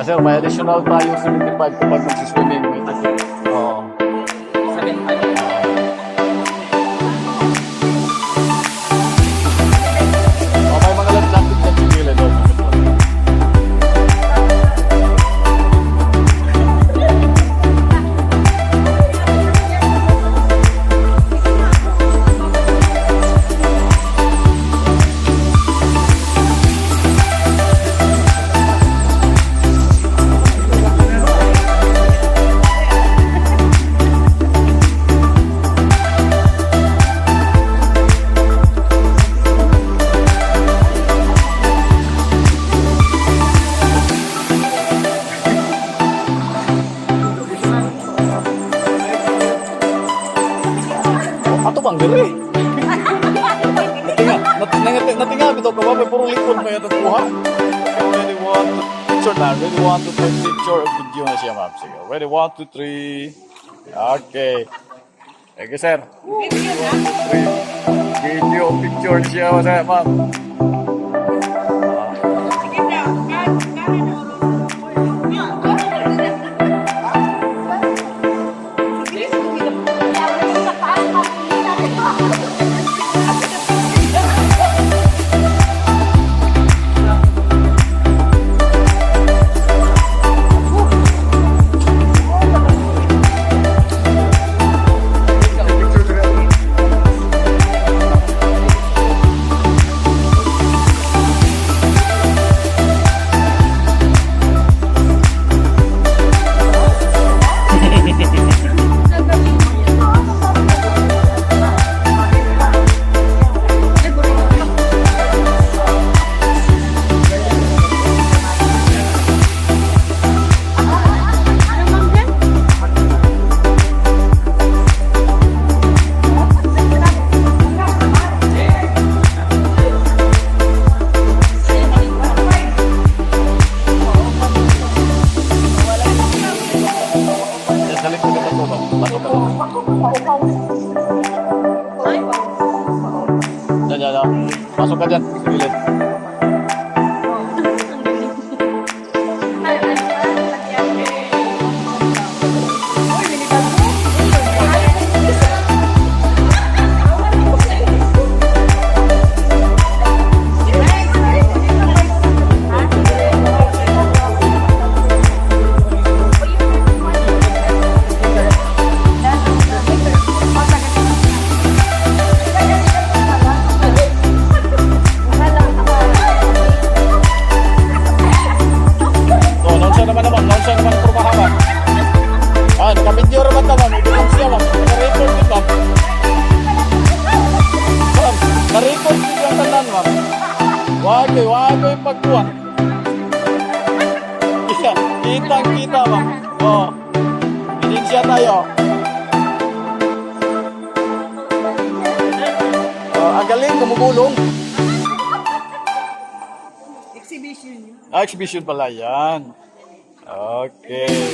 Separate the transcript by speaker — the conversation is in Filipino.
Speaker 1: Sir, may additional tayo 75 kapag nagsiswimming. Oo.
Speaker 2: 75.
Speaker 1: May mga plastic na pigilin doon. Ato bang gali? Natinga bitaw ka ba? May puro likod mo yung tatuha. Ready, 1, 2, picture na. Ready, 1, 2, 3, picture. Video na siya, ma'am. Sige. Ready, 1, 2, 3. Okay. Thank you, sir. 1, 2, 3. Video, picture siya, ma'am. Yan. Masuk ka dyan. Gilid. Wag yung pagkuha. Kitang-kita ba? Oo. Bilinsya tayo. Ang galing, kumugulong.
Speaker 2: Exhibition.
Speaker 1: Exhibition pala yan. Okay.